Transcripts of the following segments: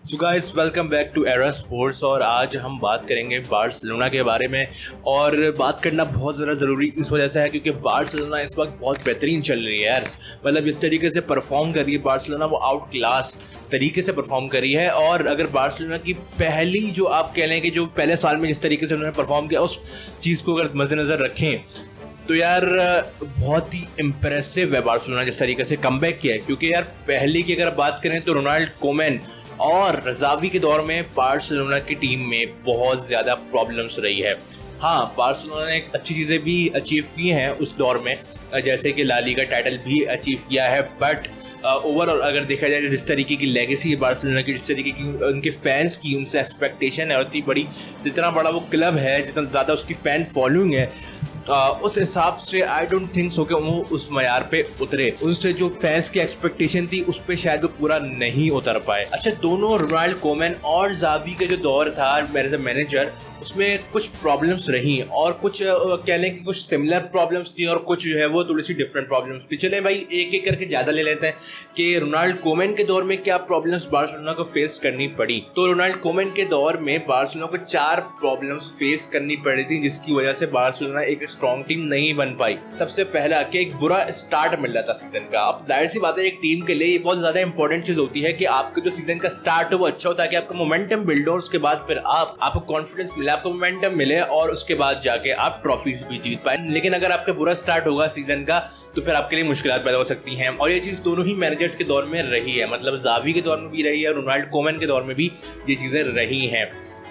So guys welcome back to Era Sports. और आज हम बात करेंगे बार्सिलोना के बारे में। और बात करना बहुत ज़्यादा ज़रूरी इस वजह से है क्योंकि बार्सिलोना इस वक्त बहुत बेहतरीन चल रही है यार। मतलब इस तरीके से परफॉर्म कर रही है बार्सिलोना, वो आउट क्लास तरीके से परफॉर्म करी है। और अगर बार्सिलोना की पहली जो आप कह लें कि जो पहले साल में जिस तरीके से उन्होंने परफॉर्म किया उस चीज़ को अगर मद्देनज़र रखें तो यार बहुत ही इम्प्रेसिव है बार्सिलोना जिस तरीके से कमबैक किया है। क्योंकि यार पहले की अगर बात करें तो रोनाल्ड कोमन और ज़ावी के दौर में बार्सिलोना की टीम में बहुत ज़्यादा प्रॉब्लम्स रही है। हाँ, बार्सिलोना ने अच्छी चीज़ें भी अचीव की हैं उस दौर में, जैसे कि ला लीगा टाइटल भी अचीव किया है। बट ओवरऑल अगर देखा जाए जिस तरीके की लेगेसी है बार्सिलोना की, जिस तरीके की उनके फैंस की उनसे एक्सपेक्टेशन है, उतनी बड़ी जितना बड़ा वो क्लब है, जितना ज़्यादा उसकी फ़ैन फॉलोइंग है, उस हिसाब से आई डोंट थिंक सो कि वो उस मयार पे उतरे। उनसे जो फैंस की एक्सपेक्टेशन थी उस पर शायद वो पूरा नहीं उतर पाए। अच्छा, दोनों रोनाल्ड कोमन और ज़ावी का जो दौर था एज ए मैनेजर, उसमें कुछ प्रॉब्लम्स रही और कुछ कह लें कि कुछ सिमिलर प्रॉब्लम्स थी और कुछ जो है वो थोड़ी सी डिफरेंट प्रॉब्लम्स थी। चलें भाई एक एक करके जायजा ले लेते हैं कि रोनाल्ड कोमन के दौर में क्या प्रॉब्लम्स बार्सिलोना को फेस करनी पड़ी। तो रोनाल्ड कोमन के दौर में बार्सिलोना को 4 प्रॉब्लम्स फेस करनी पड़ी थी जिसकी वजह से बार्सिलोना एक स्ट्रॉन्ग टीम नहीं बन पाई। सबसे पहला कि एक बुरा स्टार्ट मिल रहा था सीजन का। अब जाहिर सी बात है एक टीम के लिए ये बहुत ज्यादा इंपॉर्टेंट चीज होती है कि आपका जो सीजन का स्टार्ट हो वो अच्छा हो, ताकि आपका मोमेंटम बिल्ड हो, उसके बाद फिर आपको कॉन्फिडेंस मिले, आपको मोमेंटम मिले और उसके बाद जाके आप ट्रॉफीज भी जीत पाए। लेकिन अगर आपका बुरा स्टार्ट होगा सीजन का तो फिर आपके लिए मुश्किलात पैदा हो सकती हैं। और ये चीज दोनों ही मैनेजर्स के दौर में रही है, मतलब ज़ावी के दौर में भी रही है, रोनाल्ड कोमन के दौर में भी ये चीजें रही हैं।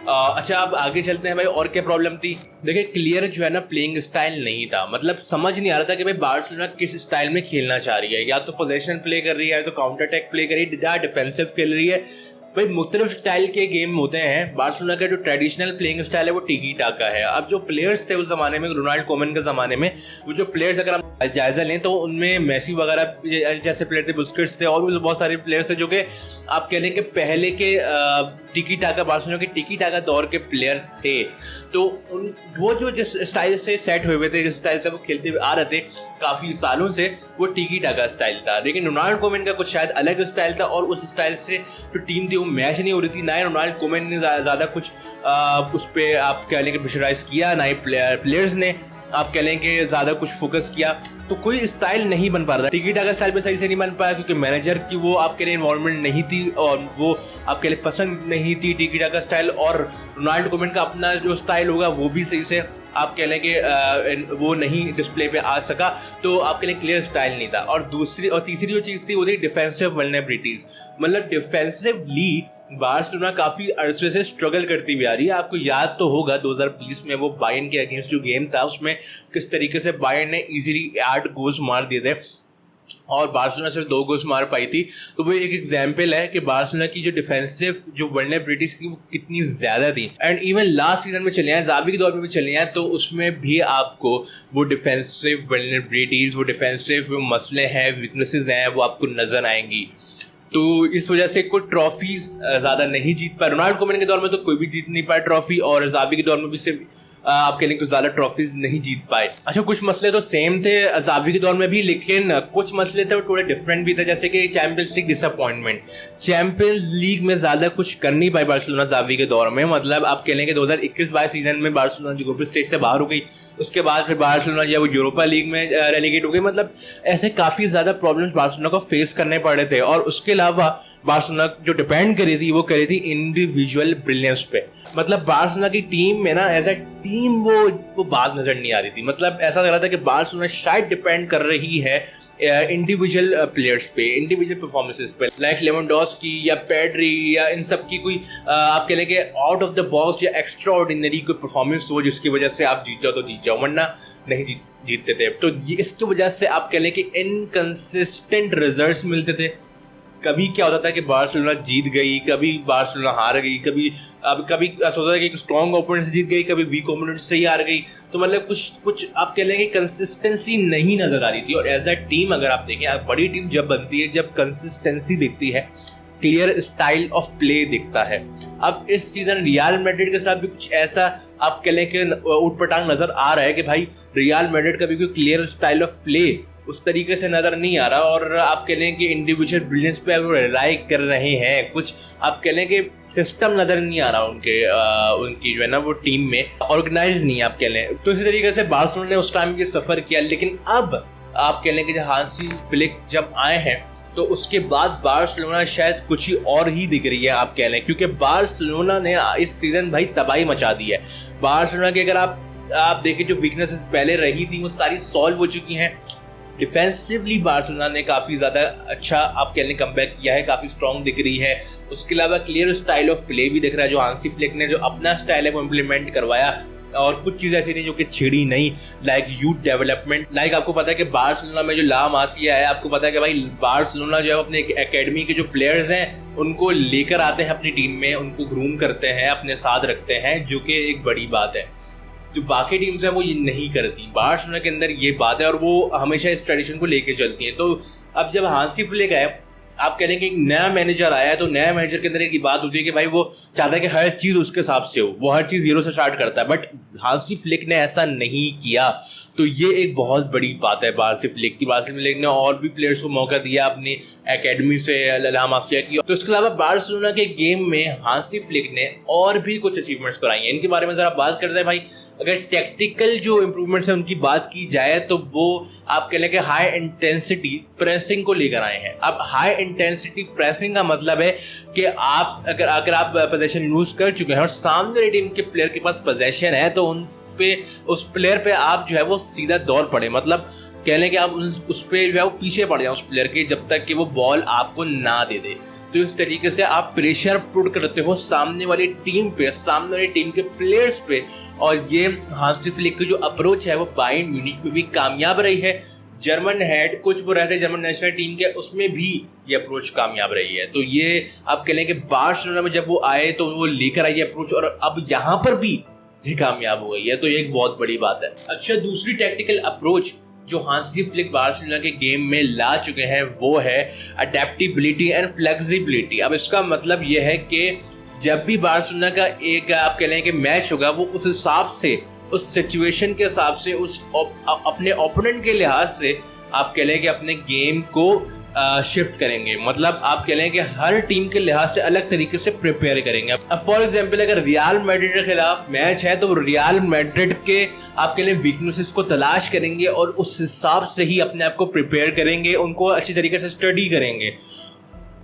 अच्छा, अब आगे चलते हैं भाई। और क्या प्रॉब्लम थी? देखिए, क्लियर जो है ना प्लेइंग स्टाइल नहीं था। मतलब समझ नहीं आ रहा था कि भाई बार्सिलोना किस स्टाइल में खेलना चाह रही है। या तो पोजीशन प्ले कर रही है, या तो काउंटर अटैक प्ले कर रही है, या डिफेंसिव खेल रही है। भाई मुख्तलिफ स्टाइल के गेम होते हैं। बार्सिलोना का जो ट्रेडिशनल प्लेइंग स्टाइल है वो टिकी टाका है। अब जो प्लेयर्स थे उस जमाने में, रोनाल्ड कोमन के ज़माने में, वो जो प्लेयर्स अगर हम जायजा लें तो उनमें मेसी वगैरह जैसे प्लेयर थे, बुस्केट्स थे, और भी बहुत सारे प्लेयर्स थे जो कि आप कह लें कि पहले के टिकी टाका बार्सिलोना के टिकी टाका दौर के प्लेयर थे। तो वो जो जिस स्टाइल से सेट हुए थे, जिस स्टाइल से वो खेलते हुए आ रहे थे काफ़ी सालों से, वो टिकी टाका स्टाइल था। लेकिन रोनाल्ड कोमन का कुछ शायद अलग स्टाइल था और उस स्टाइल से जो टीम थी वो मैच नहीं हो रही थी। ना ही रोनाल्ड कोमन ने ज़्यादा कुछ उस पर आप कह लें कि प्रेशराइज किया, ना ही प्लेयर्स ने आप कह लें कि ज़्यादा कुछ फोकस किया। तो कोई स्टाइल नहीं बन पा रहा था। टिकी टाका स्टाइल भी सही से नहीं बन पाया क्योंकि मैनेजर की वो आपके लिए इन्वॉल्वमेंट नहीं थी और वो आपके लिए पसंद नहीं थी टिकी टाका स्टाइल। और रोनाल्ड कोमन का अपना जो स्टाइल होगा वो भी सही से आप कह लें कि वो नहीं डिस्प्ले पे आ सका। तो आपके लिए क्लियर स्टाइल नहीं था। और दूसरी और तीसरी जो चीज़ थी वो थी डिफेंसिव वल्नरेबिलिटीज। मतलब डिफेंसिवली बार्सिलोना काफ़ी अरसे से स्ट्रगल करती हुई आ रही है। आपको याद तो होगा 2020 में वो बायर्न के अगेंस्ट जो गेम था उसमें किस तरीके से बायर्न ने इजीली 8 गोल्स मार दिए थे और बार्सिलोना सिर्फ 2 गोल्स मार पाई थी। तो वो एक एग्जाम्पल है कि बार्सिलोना की जो डिफेंसिव जो वल्नरेबिलिटीज थी वो कितनी ज़्यादा थी। एंड इवन लास्ट सीजन में चले हैं, ज़ावी के दौर में भी चले हैं, तो उसमें भी आपको वो डिफेंसिव वल्नरेबिलिटीज, वो डिफेंसिव मसले हैं, वीकनेसेस हैं, वो आपको नजर आएंगी। तो इस वजह से कोई ट्रॉफीज ज़्यादा नहीं जीत पाए। रोनाल्ड कोमन के दौर में तो कोई भी जीत नहीं पाया ट्रॉफी, और ज़ावी के दौर में भी सिर्फ आप कह लें कुछ ज़्यादा ट्रॉफीज नहीं जीत पाए। अच्छा, कुछ मसले तो सेम थे ज़ावी के दौर में भी, लेकिन कुछ मसले थे वो थोड़े डिफरेंट भी थे। जैसे कि champions league disappointment, champions league में ज़्यादा कुछ कर नहीं पाई बार्सिलोना ज़ावी के दौर में। मतलब आप कह लें कि 2021-22 सीजन में बार्सिलोना जो ग्रुप स्टेज से बाहर हो गई, उसके बाद फिर बार्सिलोना जो वो यूरोपा लीग में रेलीगेट हो गई। मतलब ऐसे काफ़ी ज़्यादा प्रॉब्लम्स बार्सिलोना को फेस करने पड़े थे। और उसके अलावा बार्सिलोना जो डिपेंड करी थी वो करी थी इंडिविजुअल ब्रिलियंस पे। मतलब बार्सिलोना की टीम में ना एज अ टीम वो बात नजर नहीं आ रही थी। मतलब ऐसा लग रहा था कि बार्सिलोना शायद डिपेंड कर रही है इंडिविजुअल प्लेयर्स पे, इंडिविजुअल परफॉर्मेंसेस पे, लाइक लेवेंडोव्स्की या पेड्री या इन सब की कोई आप कह लें कि आउट ऑफ द बॉक्स या एक्स्ट्रा ऑर्डिनरी कोई परफॉर्मेंस हो जिसकी वजह से आप जीत जाओ तो जीत जाओ, वरना नहीं जीतते थे। तो इसकी वजह से आप कह लें कि इनकंसिस्टेंट रिजल्ट्स मिलते थे। कभी क्या होता था कि बार्सिलोना जीत गई, कभी बार्सिलोना हार गई, कभी सोचा था कि स्ट्रॉन्ग ओपोनेंट से जीत गई, कभी वीक ओपोनेंट से ही हार गई। तो मतलब कुछ आप कह लेंगे कंसिस्टेंसी नहीं नजर आ रही थी। और एज अ टीम अगर आप देखें, बड़ी टीम जब बनती है, जब कंसिस्टेंसी दिखती है, क्लियर स्टाइल ऑफ प्ले दिखता है। अब इस सीजन रियल मैड्रिड के साथ भी कुछ ऐसा आप कह लें कि ऊट पटांग नजर आ रहा है कि भाई रियल मैड्रिड का भी कोई क्लियर स्टाइल ऑफ प्ले उस तरीके से नज़र नहीं आ रहा, और आप कह लें कि इंडिविजुअल ब्रिलियंस पे वो रिलाई कर रहे हैं, कुछ आप कह लें कि सिस्टम नज़र नहीं आ रहा उनकी जो है ना वो टीम में ऑर्गेनाइज नहीं आप कह लें। तो इसी तरीके से बार्सिलोना ने उस टाइम ये सफ़र किया, लेकिन अब आप कह लें कि जब हांसी फ्लिक जब आए हैं तो उसके बाद बार्सिलोना शायद कुछ ही और ही दिख रही है आप कह लें, क्योंकि बार्सिलोना ने इस सीज़न भाई तबाही मचा दी है। बार्सिलोना के अगर आप देखें जो वीकनेसेस पहले रही थी वो सारी सॉल्व हो चुकी हैं। डिफेंसिवली बार्सिलोना ने काफ़ी ज़्यादा अच्छा आप कह लें कमबैक किया है, काफ़ी स्ट्रॉन्ग दिख रही है। उसके अलावा क्लियर स्टाइल ऑफ प्ले भी दिख रहा है, जो हांसी फ्लिक ने जो अपना स्टाइल है वो इम्प्लीमेंट करवाया, और कुछ चीज़ें ऐसी थी जो कि छिड़ी नहीं, लाइक यूथ डेवलपमेंट। लाइक आपको पता है कि बार्सिलोना में जो ला मासिया है, आपको पता है कि भाई बार्सिलोना जो है अपने एकेडमी के जो प्लेयर्स हैं उनको लेकर आते हैं अपनी टीम में, उनको ग्रूम करते हैं, अपने साथ रखते हैं, जो कि एक बड़ी बात है जो बाकी टीम्स हैं वो ये नहीं करती। बार्सिलोना के अंदर ये बात है और वो हमेशा इस ट्रेडिशन को लेके चलती हैं। तो अब जब हांसी फ्लिक आए, आप कह लें कि एक नया मैनेजर आया है, तो नया मैनेजर के अंदर एक बात होती है कि भाई वो चाहता है कि हर चीज़ उसके हिसाब से हो, वो हर चीज़ जीरो से स्टार्ट करता है, बट हांसी फ्लिक ने ऐसा नहीं किया। तो ये एक बहुत बड़ी बात है बार्सी फ्लिक की। बार्सी फ्लिक ने और भी प्लेयर्स को मौका दिया अपनी एकेडमी से ला मासिया की। तो इसके अलावा बार्सिलोना के गेम में हांसी फ्लिक ने और भी कुछ अचीवमेंट्स कराई हैं, इनके बारे में ज़रा बात करते हैं भाई। अगर टेक्टिकल जो इम्प्रूवमेंट्स हैं उनकी बात की जाए तो वो आप कह लें कि हाई इंटेंसिटी प्रेसिंग को लेकर आए हैं। अब हाई इंटेंसिटी प्रेसिंग का मतलब है कि आप अगर आप पोजीशन लूज कर चुके हैं और सामने वाली टीम के प्लेयर के पास पोजीशन है तो उस प्लेयर पे आप जो है वो सीधा दौड़ पड़े, मतलब कह लें कि आप उस पे जो है वो पीछे पड़ जाए उस प्लेयर के, जब तक कि वो बॉल आपको ना दे दे। तो इस तरीके से आप प्रेशर पुट करते हो सामने वाली टीम पे, सामने वाली टीम के प्लेयर्स पे। और ये हांसी फ्लिक की जो अप्रोच है वो बायर्न म्यूनिख में भी कामयाब रही है। जर्मन हेड कुछ वो रहते हैं जर्मन नेशनल टीम के, उसमें भी ये अप्रोच कामयाब रही है। तो ये आप कह लें कि बार्सिलोना में जब वो आए तो वो लेकर आई अप्रोच, और अब यहाँ पर भी ये कामयाब हो गई है, तो ये एक बहुत बड़ी बात है। अच्छा, दूसरी टैक्टिकल अप्रोच जो हांसी फ्लिक बार्सिलोना के गेम में ला चुके हैं वो है अडेप्टिबिलिटी एंड फ्लेक्सिबिलिटी। अब इसका मतलब ये है कि जब भी बार्सिलोना का एक आप कह लें कि मैच होगा, वो उस हिसाब से, उस सिचुएशन के हिसाब से, उस अपने ओपोनेंट के लिहाज से आप कह लें कि अपने गेम को शिफ्ट करेंगे। मतलब आप कह लें कि हर टीम के लिहाज से अलग तरीके से प्रिपेयर करेंगे। अब फॉर एग्जांपल अगर रियल मैड्रिड के खिलाफ मैच है तो रियल मैड्रिड के आप कह लें वीकनेसेस को तलाश करेंगे और उस हिसाब से ही अपने आप को प्रिपेयर करेंगे, उनको अच्छी तरीके से स्टडी करेंगे।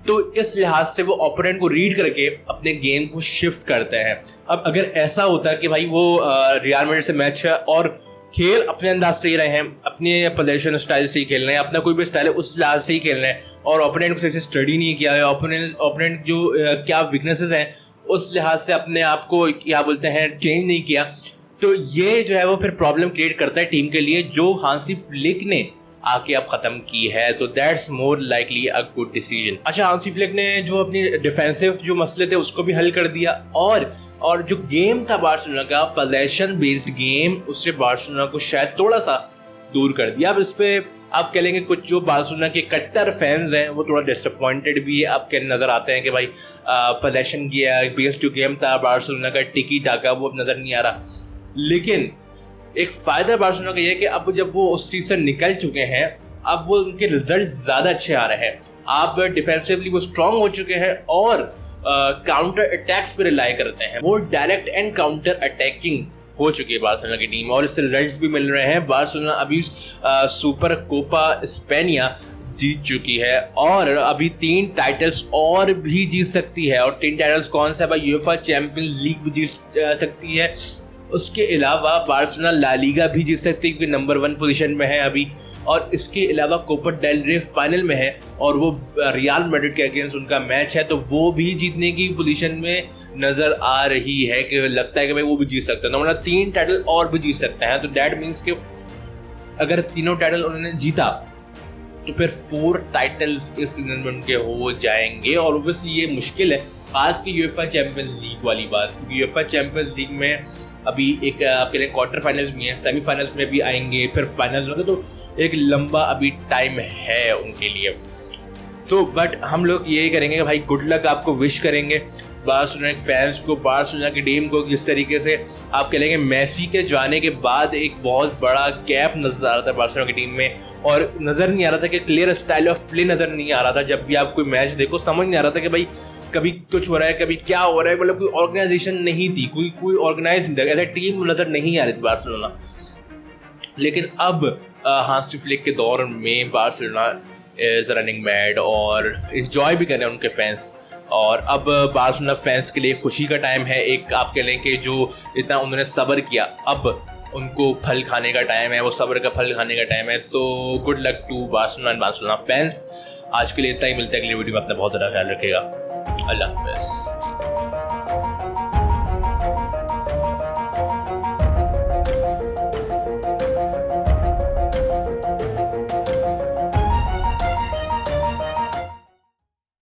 तो इस लिहाज से वो ओपोनेंट को रीड करके अपने गेम को शिफ्ट करते हैं। अब अगर ऐसा होता है कि भाई वो रियल मैड्रिड से मैच है और खेल अपने अंदाज से ही रहे हैं, अपने पोजीशन स्टाइल से ही खेल रहे हैं, अपना कोई भी स्टाइल है उस लिहाज से ही खेल रहे हैं, और ओपोनेंट को सही से स्टडी नहीं किया है, ओपोनेंट जो क्या वीकनेसेस हैं उस लिहाज से अपने आप को क्या बोलते हैं चेंज नहीं किया, तो ये जो है वो फिर प्रॉब्लम क्रिएट करता है टीम के लिए, जो हांसी फ्लिक ने आके अब ख़त्म की है। तो that's more likely a good decision. अच्छा, हांसी फ्लिक ने जो अपनी डिफेंसिव जो मसले थे उसको भी हल कर दिया, और जो गेम था बार्सिलोना का पोजेशन बेस्ड गेम, उससे बार्सिलोना को शायद थोड़ा सा दूर कर दिया। अब इस पे आप कह लेंगे कुछ जो बार्सिलोना के कट्टर फैंस हैं वो थोड़ा डिसअपॉइंटेड भी है, आपके नज़र आते हैं कि भाई पोजेशन बेस्ड जो गेम था बार्सिलोना का, टिकी टाका, वो अब नज़र नहीं आ रहा। लेकिन एक फ़ायदा बार्सिलोना का ये है कि अब जब वो उस चीज़ से निकल चुके हैं, अब वो उनके रिजल्ट ज़्यादा अच्छे आ रहे हैं। आप डिफेंसिवली वो स्ट्रांग हो चुके हैं और काउंटर अटैक्स पे रिलाई करते हैं, वो डायरेक्ट एंड काउंटर अटैकिंग हो चुकी है बार्सिलोना की टीम, और इससे रिजल्ट्स भी मिल रहे हैं। बार्सिलोना अभी सुपर कोपा स्पेनिया जीत चुकी है और अभी 3 टाइटल्स और भी जीत सकती है। और 3 टाइटल्स कौन सा है भाई? यूएफए चैंपियंस लीग भी जीत सकती है। उसके अलावा बार्सिलोना ला लीगा भी जीत सकती है क्योंकि नंबर 1 पोजीशन में है अभी, और इसके अलावा कोपा डेल रे फाइनल में है और वो रियल मैड्रिड के अगेंस्ट उनका मैच है, तो वो भी जीतने की पोजीशन में नज़र आ रही है कि लगता है कि भाई वो भी जीत सकते हैं। तो मतलब 3 टाइटल और भी जीत सकते हैं। तो दैट मीन्स कि अगर तीनों टाइटल उन्होंने जीता तो फिर 4 टाइटल्स इस सीजन में उनके हो जाएंगे, और ऑब्वियसली ये मुश्किल है, खास की यूएफए चैंपियंस लीग वाली बात, क्योंकि यूएफए चैंपियंस लीग में अभी एक आपके लिए क्वार्टर फाइनल्स में है, सेमीफाइनल्स में भी आएंगे, फिर फाइनल्स में, तो एक लंबा अभी टाइम है उनके लिए। तो बट हम लोग यही करेंगे कि भाई गुड लक आपको विश करेंगे बार्सिलोना फैंस को, बार्सिलोना की टीम को। जिस तरीके से आप कह लेंगे मेसी के जाने के बाद एक बहुत बड़ा गैप नजर आ रहा था बार्सिलोना की टीम में, और नज़र नहीं आ रहा था कि क्लियर स्टाइल ऑफ प्ले नज़र नहीं आ रहा था। जब भी आप कोई मैच देखो समझ नहीं आ रहा था कि भाई कभी कुछ हो रहा है कभी क्या हो रहा है, मतलब कोई ऑर्गेनाइजेशन नहीं थी, कोई ऑर्गेनाइज नहीं था, ऐसा टीम नज़र नहीं आ रही थी बार्सिलोना। लेकिन अब हांसी फ्लिक के दौर में बार्सिलोना इज रनिंग मैड और इन्जॉय भी कर रहे हैं उनके फैंस। और अब बार्सिलोना फैंस के लिए खुशी का टाइम है, एक आप कह लें कि जो इतना उन्होंने सब्र किया अब उनको फल खाने का टाइम है, वो सब्र का फल खाने का टाइम है। तो good luck to Barcelona and Barcelona fans. आज के लिए इतना ही, मिलता है अगली वीडियो में। अपना बहुत ज़्यादा ख्याल रखिएगा। अल्लाह हाफ़िज़।